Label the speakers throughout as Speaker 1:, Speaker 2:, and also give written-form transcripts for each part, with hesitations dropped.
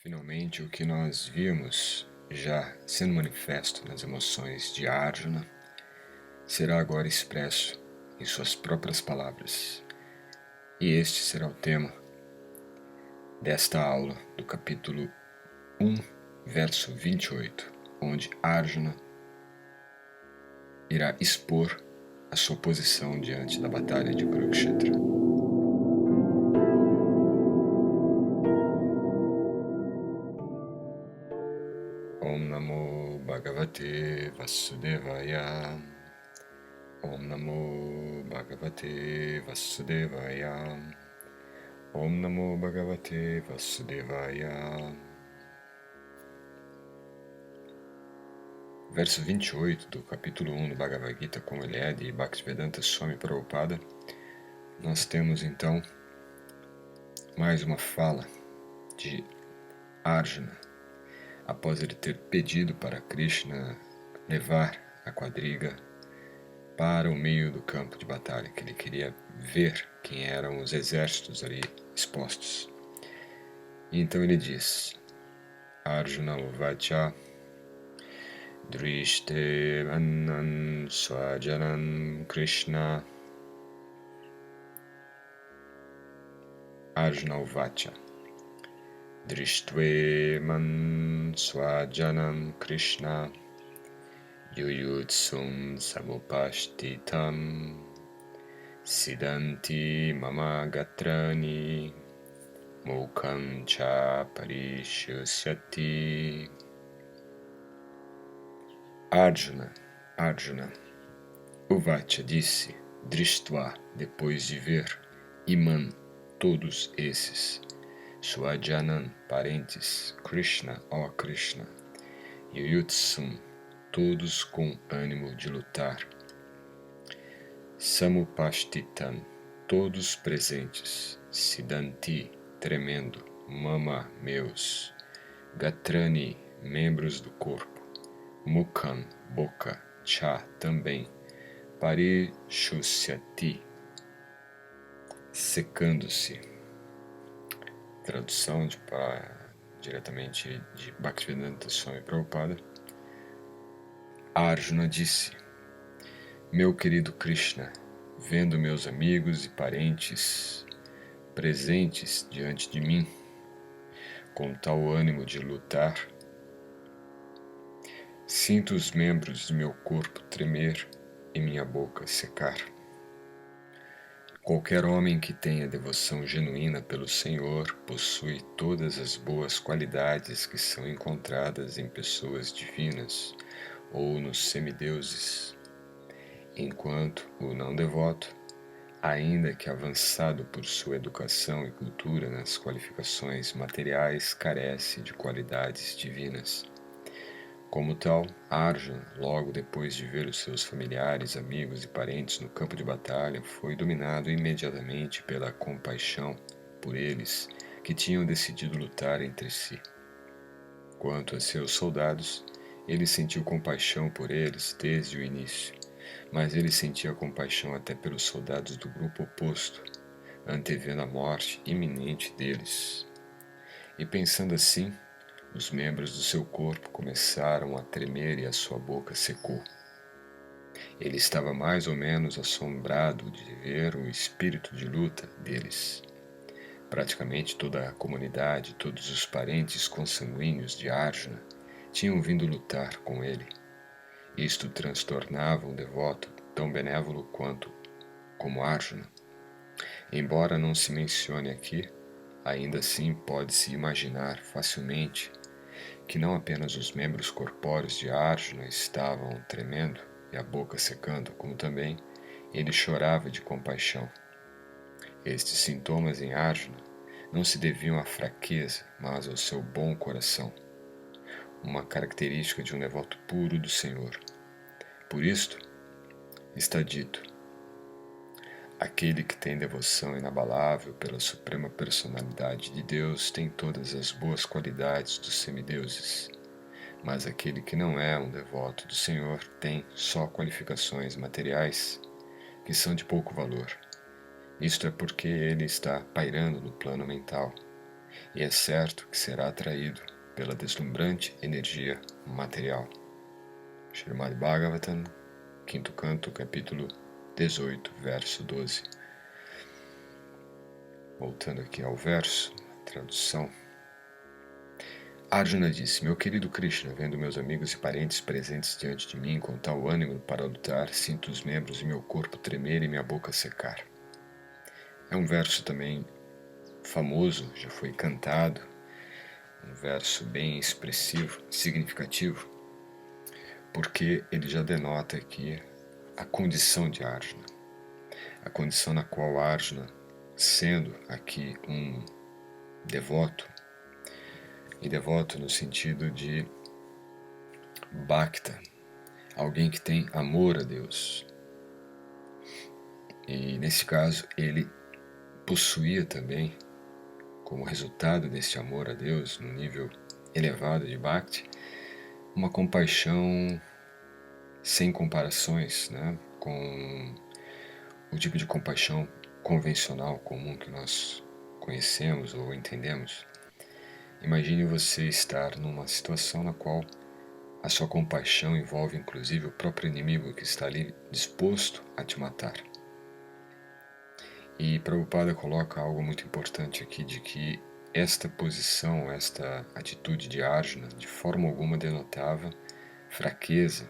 Speaker 1: Finalmente, o que nós vimos já sendo manifesto nas emoções de Arjuna será agora expresso em suas próprias palavras. E este será o tema desta aula do capítulo 1, verso 28, onde Arjuna irá expor a sua posição diante da batalha de Kurukshetra. Om Namo Bhagavate Vasudevaya. Om Namo Bhagavate Vasudevaya. Om Namo Bhagavate Vasudevaya. Verso 28 do capítulo 1 do Bhagavad Gita, como ele é, de Bhaktivedanta Swami Prabhupada, nós temos então mais uma fala de Arjuna, após ele ter pedido para Krishna levar a quadriga para o meio do campo de batalha, que ele queria ver quem eram os exércitos ali expostos. E então ele diz, Arjuna Uvacha Drishte Annan Swajanam Krishna. Arjuna Uvacha Drishtve Man Swajanam Krishna Yuyutsum Samupashtitam Siddhanti Mama Gatrani Mukham Cha Parishusyati. Arjuna, Uvacha disse, Drishtva, depois de ver, Iman, todos esses, Swajanan, parentes, Krishna, ó Krishna, Yuyutsum, todos com ânimo de lutar, Samupashtitam, todos presentes, Siddhanti, tremendo, Mama, meus, Gatrani, membros do corpo, Mukham, boca, Cha, também, Parishusyati, secando-se. Tradução diretamente de Bhaktivedanta Swami Prabhupada. Arjuna disse, meu querido Krishna, vendo meus amigos e parentes presentes diante de mim, com tal ânimo de lutar, sinto os membros de meu corpo tremer e minha boca secar. Qualquer homem que tenha devoção genuína pelo Senhor possui todas as boas qualidades que são encontradas em pessoas divinas ou nos semideuses, enquanto o não devoto, ainda que avançado por sua educação e cultura nas qualificações materiais, carece de qualidades divinas. Como tal, Arjuna, logo depois de ver os seus familiares, amigos e parentes no campo de batalha, foi dominado imediatamente pela compaixão por eles, que tinham decidido lutar entre si. Quanto a seus soldados, ele sentiu compaixão por eles desde o início, mas ele sentia compaixão até pelos soldados do grupo oposto, antevendo a morte iminente deles. E pensando assim, os membros do seu corpo começaram a tremer e a sua boca secou. Ele estava mais ou menos assombrado de ver o espírito de luta deles. Praticamente toda a comunidade, todos os parentes consanguíneos de Arjuna tinham vindo lutar com ele. Isto transtornava um devoto tão benévolo como Arjuna. Embora não se mencione aqui, ainda assim pode-se imaginar facilmente que não apenas os membros corpóreos de Arjuna estavam tremendo e a boca secando, como também ele chorava de compaixão. Estes sintomas em Arjuna não se deviam à fraqueza, mas ao seu bom coração, uma característica de um devoto puro do Senhor. Por isto, está dito, aquele que tem devoção inabalável pela suprema personalidade de Deus tem todas as boas qualidades dos semideuses, mas aquele que não é um devoto do Senhor tem só qualificações materiais que são de pouco valor. Isto é porque ele está pairando no plano mental e é certo que será atraído pela deslumbrante energia material. Srimad Bhagavatam, 5º canto, capítulo 18, verso 12. Voltando aqui ao verso, tradução. Arjuna disse: Meu querido Krishna, vendo meus amigos e parentes presentes diante de mim com tal ânimo para lutar, sinto os membros de meu corpo tremer e minha boca secar. É um verso também famoso, já foi cantado, um verso bem expressivo, significativo, porque ele já denota aqui a condição de Arjuna, a condição na qual Arjuna, sendo aqui um devoto, e devoto no sentido de bhakta, alguém que tem amor a Deus. E nesse caso ele possuía também, como resultado desse amor a Deus, num nível elevado de bhakti, uma compaixão sem comparações, né, com o tipo de compaixão convencional, comum que nós conhecemos ou entendemos. Imagine você estar numa situação na qual a sua compaixão envolve inclusive o próprio inimigo que está ali disposto a te matar. E Prabhupada coloca algo muito importante aqui, de que esta posição, esta atitude de Arjuna, de forma alguma denotava fraqueza,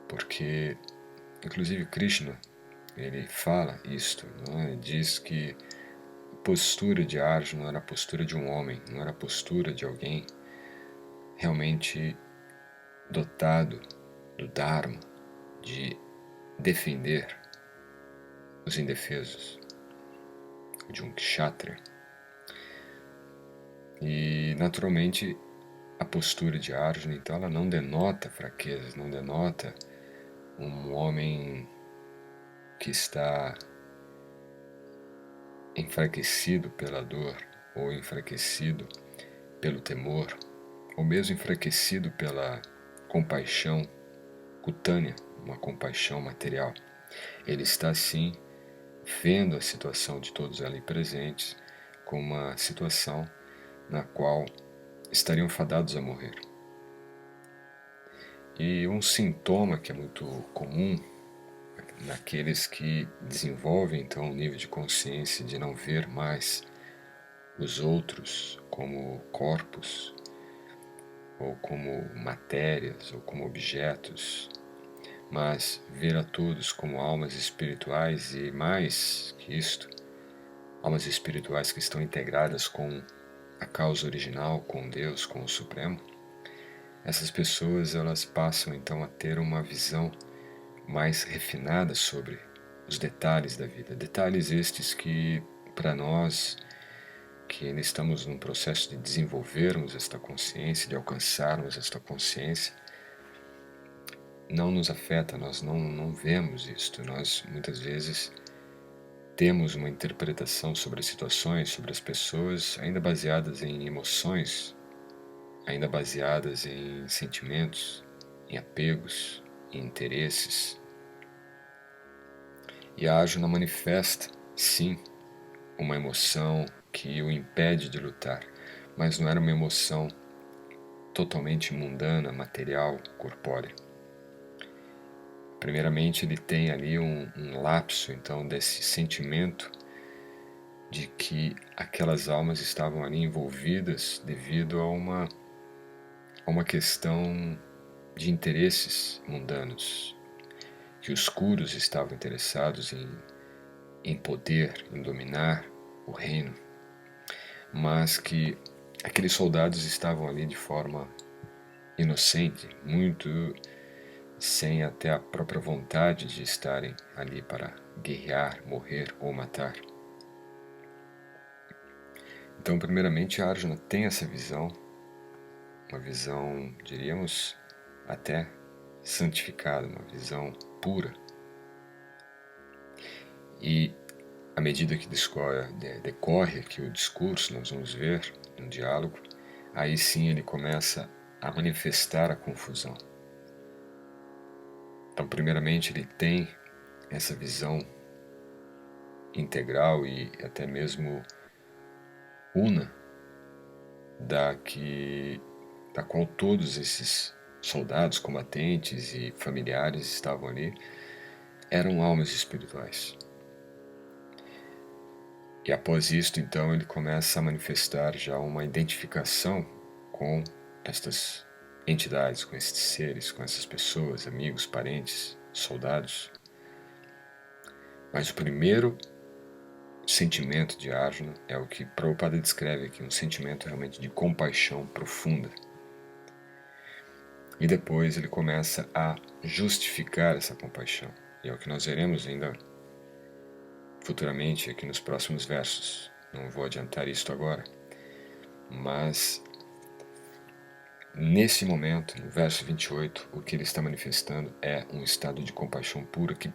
Speaker 1: porque inclusive Krishna, ele fala isto, não é? Diz que a postura de Arjuna era a postura de um homem, não era a postura de alguém realmente dotado do Dharma, de defender os indefesos, de um kshatriya. E naturalmente a postura de Arjuna, então, ela não denota fraqueza, não denota um homem que está enfraquecido pela dor, ou enfraquecido pelo temor, ou mesmo enfraquecido pela compaixão cutânea, uma compaixão material. Ele está sim vendo a situação de todos ali presentes como uma situação na qual estariam fadados a morrer. E um sintoma que é muito comum naqueles que desenvolvem então um nível de consciência de não ver mais os outros como corpos, ou como matérias, ou como objetos, mas ver a todos como almas espirituais, e mais que isto, almas espirituais que estão integradas com a causa original, com Deus, com o Supremo. Essas pessoas, elas passam então a ter uma visão mais refinada sobre os detalhes da vida, detalhes estes que para nós que ainda estamos num processo de desenvolvermos esta consciência, de alcançarmos esta consciência, não nos afeta, nós não vemos isto. Nós muitas vezes temos uma interpretação sobre as situações, sobre as pessoas, ainda baseadas em emoções, ainda baseadas em sentimentos, em apegos, em interesses. E a Arjuna manifesta, sim, uma emoção que o impede de lutar, mas não era uma emoção totalmente mundana, material, corpórea. Primeiramente, ele tem ali um lapso, então, desse sentimento de que aquelas almas estavam ali envolvidas devido a uma questão de interesses mundanos, que os curos estavam interessados em poder, em dominar o reino, mas que aqueles soldados estavam ali de forma inocente, muito sem até a própria vontade de estarem ali para guerrear, morrer ou matar. Então, primeiramente, Arjuna tem essa visão, uma visão, diríamos, até santificada, uma visão pura. E à medida que decorre aqui o discurso, nós vamos ver no diálogo, aí sim ele começa a manifestar a confusão. Então, primeiramente, ele tem essa visão integral e até mesmo una da qual todos esses soldados, combatentes e familiares estavam ali, eram almas espirituais. E após isto, então, ele começa a manifestar já uma identificação com estas entidades, com estes seres, com essas pessoas, amigos, parentes, soldados. Mas o primeiro sentimento de Arjuna é o que Prabhupada descreve aqui, um sentimento realmente de compaixão profunda. E depois ele começa a justificar essa compaixão. E é o que nós veremos ainda futuramente aqui nos próximos versos. Não vou adiantar isto agora. Mas nesse momento, no verso 28, o que ele está manifestando é um estado de compaixão pura que,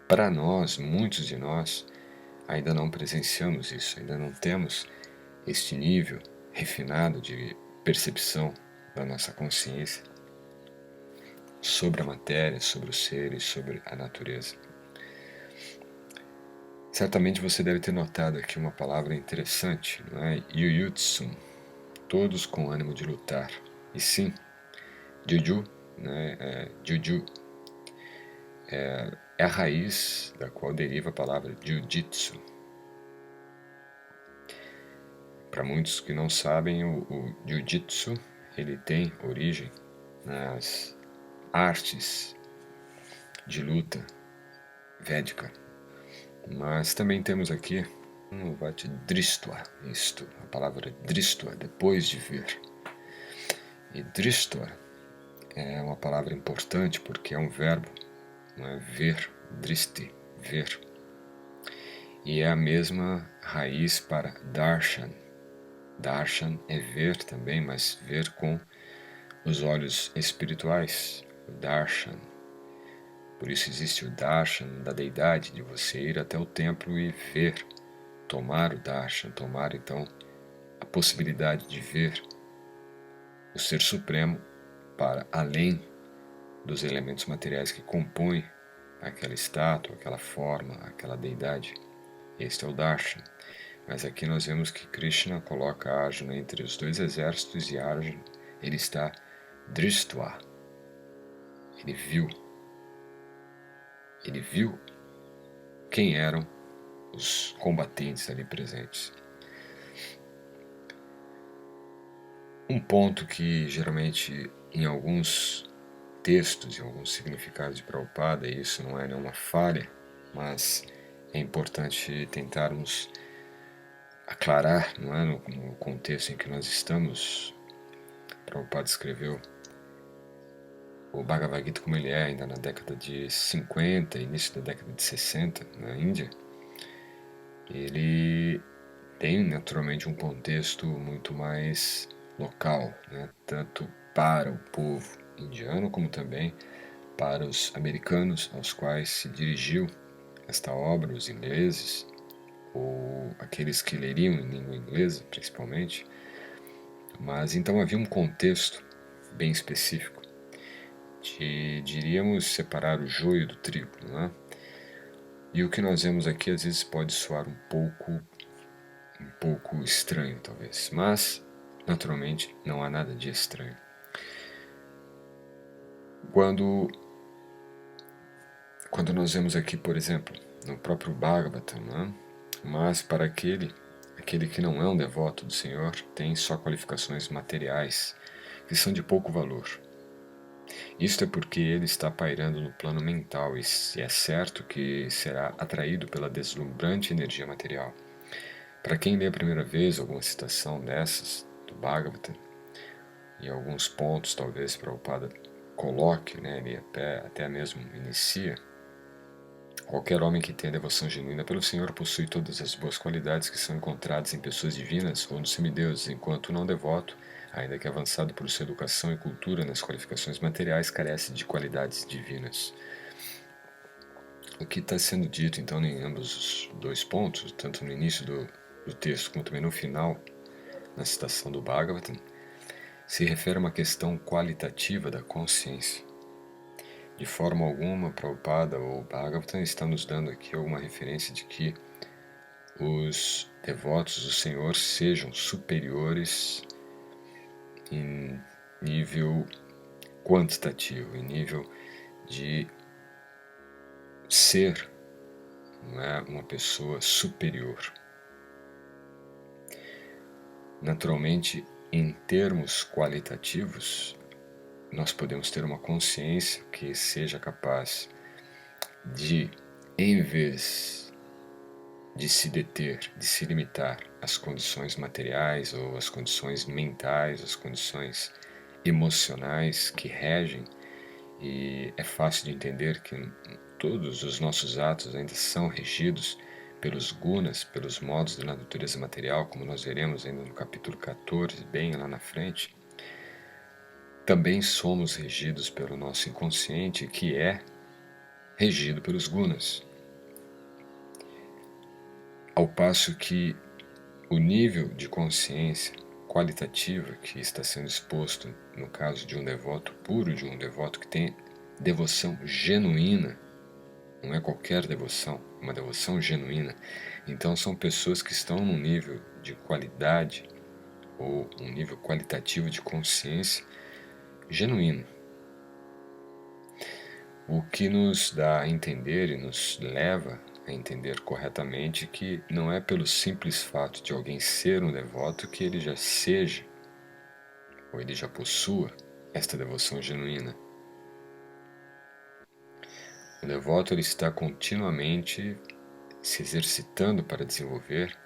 Speaker 1: para nós, muitos de nós, ainda não presenciamos isso, ainda não temos este nível refinado de percepção da nossa consciência sobre a matéria, sobre os seres, sobre a natureza. Certamente você deve ter notado aqui uma palavra interessante, não é? Yuyutsu, todos com ânimo de lutar. E sim, Juju, né? Juju é a raiz da qual deriva a palavra Jiu-Jitsu. Para muitos que não sabem, o Jiu-Jitsu ele tem origem nas artes de luta védica. Mas também temos aqui o Vati Dristva, isto, a palavra Dristva, depois de ver. E Dristva é uma palavra importante porque é um verbo, não é? Ver, Dristi, ver. E é a mesma raiz para Darshan. Darshan é ver também, mas ver com os olhos espirituais, o Darshan. Por isso existe o Darshan da deidade, de você ir até o templo e ver, tomar o Darshan, tomar então a possibilidade de ver o Ser Supremo para além dos elementos materiais que compõem aquela estátua, aquela forma, aquela deidade. Este é o Darshan. Mas aqui nós vemos que Krishna coloca Arjuna entre os dois exércitos e Arjuna, ele está Dristva. Ele viu quem eram os combatentes ali presentes. Um ponto que geralmente em alguns textos e alguns significados de Prabhupada, e isso não é nenhuma falha, mas é importante tentarmos aclarar, não é, no contexto em que nós estamos. Prabhupada escreveu o Bhagavad Gita como ele é, ainda na década de 50, início da década de 60, na Índia. Ele tem naturalmente um contexto muito mais local, né? Tanto para o povo indiano como também para os americanos aos quais se dirigiu esta obra, os ingleses, ou aqueles que leriam em língua inglesa, principalmente. Mas então havia um contexto bem específico de, diríamos, separar o joio do trigo, não é? E o que nós vemos aqui às vezes pode soar um pouco estranho, talvez, mas naturalmente não há nada de estranho. Quando nós vemos aqui, por exemplo, no próprio Bhagavatam, né? Mas para aquele que não é um devoto do Senhor, tem só qualificações materiais, que são de pouco valor. Isto é porque ele está pairando no plano mental e é certo que será atraído pela deslumbrante energia material. Para quem lê a primeira vez alguma citação dessas, do Bhagavatam, e alguns pontos talvez Prabhupada coloque, né, ele até mesmo inicia, qualquer homem que tenha devoção genuína pelo Senhor possui todas as boas qualidades que são encontradas em pessoas divinas ou nos semideuses, enquanto o não devoto, ainda que avançado por sua educação e cultura nas qualificações materiais, carece de qualidades divinas. O que está sendo dito, então, em ambos os dois pontos, tanto no início do texto como também no final, na citação do Bhagavatam, se refere a uma questão qualitativa da consciência. De forma alguma, Prabhupada ou Bhagavatam está nos dando aqui alguma referência de que os devotos do Senhor sejam superiores em nível quantitativo, em nível de ser, não é, uma pessoa superior. Naturalmente, em termos qualitativos, nós podemos ter uma consciência que seja capaz de, em vez de se deter, de se limitar às condições materiais ou às condições mentais, às condições emocionais que regem, e é fácil de entender que todos os nossos atos ainda são regidos pelos gunas, pelos modos da natureza material, como nós veremos ainda no capítulo 14, bem lá na frente. Também somos regidos pelo nosso inconsciente, que é regido pelos gunas. Ao passo que o nível de consciência qualitativa que está sendo exposto no caso de um devoto puro, de um devoto que tem devoção genuína, não é qualquer devoção, é uma devoção genuína. Então são pessoas que estão num nível de qualidade ou um nível qualitativo de consciência genuíno. O que nos dá a entender e nos leva a entender corretamente que não é pelo simples fato de alguém ser um devoto que ele já seja ou ele já possua esta devoção genuína. O devoto ele está continuamente se exercitando para desenvolver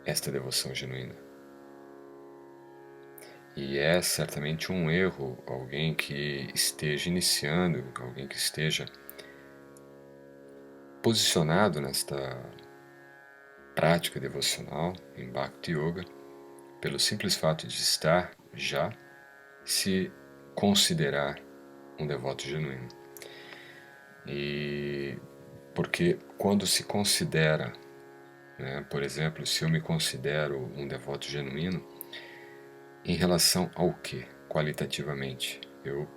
Speaker 1: esta devoção genuína. E é certamente um erro alguém que esteja iniciando, alguém que esteja posicionado nesta prática devocional em Bhakti Yoga, pelo simples fato de estar já se considerar um devoto genuíno. E porque quando se considera, né, por exemplo, se eu me considero um devoto genuíno, em relação ao que, qualitativamente? Eu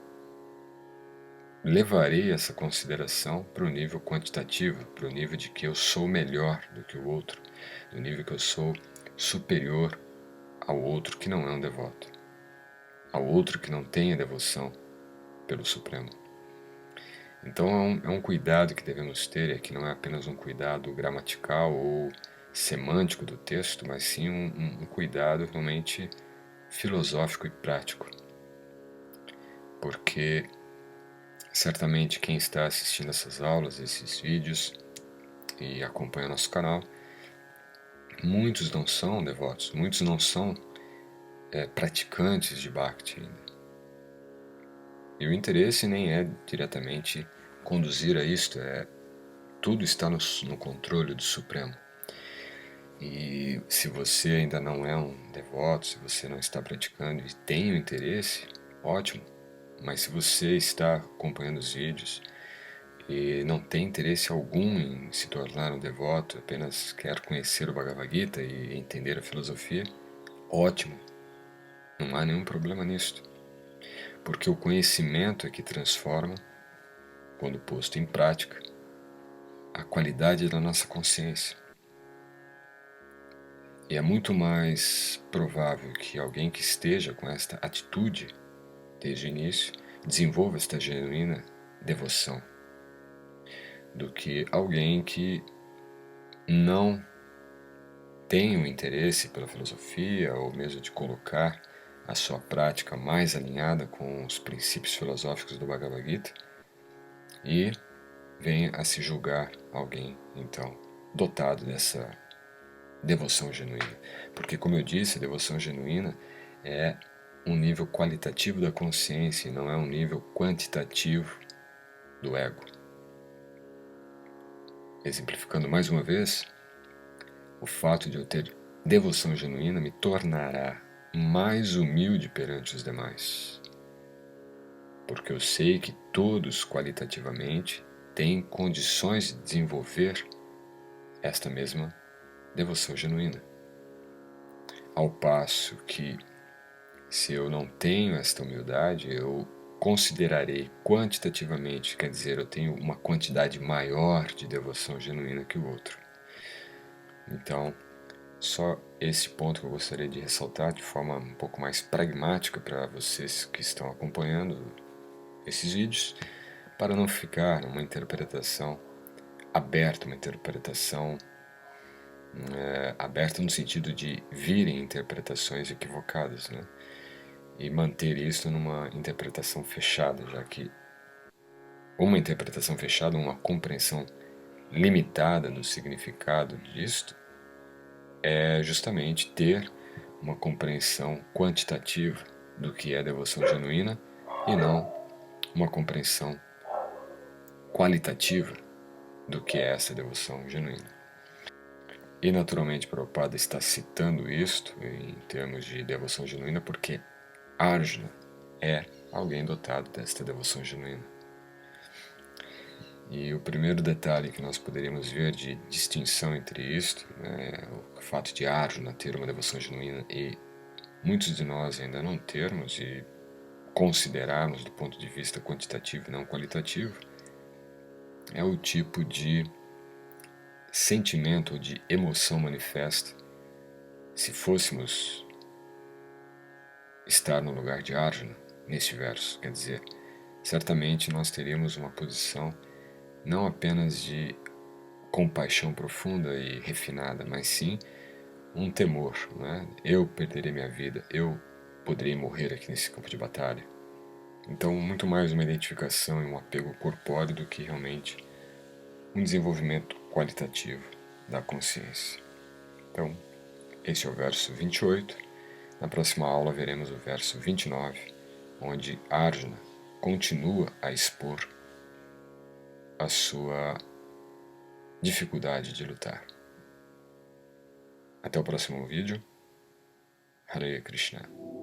Speaker 1: levarei essa consideração para o nível quantitativo, para o nível de que eu sou melhor do que o outro, do nível que eu sou superior ao outro que não é um devoto, ao outro que não tem a devoção pelo Supremo. Então é um cuidado que devemos ter, e que não é apenas um cuidado gramatical ou semântico do texto, mas sim um cuidado realmente filosófico e prático. Porque certamente quem está assistindo essas aulas, esses vídeos e acompanha nosso canal, muitos não são devotos, muitos não são praticantes de Bhakti ainda. E o interesse nem é diretamente conduzir a isto, tudo está no controle do Supremo. E se você ainda não é um devoto, se você não está praticando e tem o interesse, ótimo. Mas se você está acompanhando os vídeos e não tem interesse algum em se tornar um devoto, apenas quer conhecer o Bhagavad Gita e entender a filosofia, ótimo. Não há nenhum problema nisto. Porque o conhecimento é que transforma, quando posto em prática, a qualidade da nossa consciência. E é muito mais provável que alguém que esteja com esta atitude desde o início desenvolva esta genuína devoção, do que alguém que não tem o interesse pela filosofia ou mesmo de colocar a sua prática mais alinhada com os princípios filosóficos do Bhagavad Gita e venha a se julgar alguém, então, dotado dessa devoção genuína. Porque, como eu disse, a devoção genuína é um nível qualitativo da consciência e não é um nível quantitativo do ego. Exemplificando mais uma vez, o fato de eu ter devoção genuína me tornará mais humilde perante os demais. Porque eu sei que todos qualitativamente têm condições de desenvolver esta mesma devoção genuína. Ao passo que, se eu não tenho esta humildade, eu considerarei quantitativamente, quer dizer, eu tenho uma quantidade maior de devoção genuína que o outro. Então, só esse ponto que eu gostaria de ressaltar de forma um pouco mais pragmática para vocês que estão acompanhando esses vídeos, para não ficar numa interpretação aberta, uma interpretação aberta no sentido de virem interpretações equivocadas, né? E manter isso numa interpretação fechada, já que uma interpretação fechada, uma compreensão limitada do significado disto, é justamente ter uma compreensão quantitativa do que é devoção genuína e não uma compreensão qualitativa do que é essa devoção genuína. E naturalmente Prabhupada está citando isto em termos de devoção genuína porque Arjuna é alguém dotado desta devoção genuína. E o primeiro detalhe que nós poderíamos ver de distinção entre isto, né, é o fato de Arjuna ter uma devoção genuína e muitos de nós ainda não termos e considerarmos do ponto de vista quantitativo e não qualitativo, é o tipo de sentimento ou de emoção manifesta se fôssemos estar no lugar de Arjuna neste verso. Quer dizer, certamente nós teríamos uma posição não apenas de compaixão profunda e refinada, mas sim um temor, né? Eu perderei minha vida, eu poderei morrer aqui nesse campo de batalha. Então, muito mais uma identificação e um apego corpóreo do que realmente um desenvolvimento qualitativo da consciência. Então, esse é o verso 28. Na próxima aula veremos o verso 29, onde Arjuna continua a expor a sua dificuldade de lutar. Até o próximo vídeo. Hare Krishna.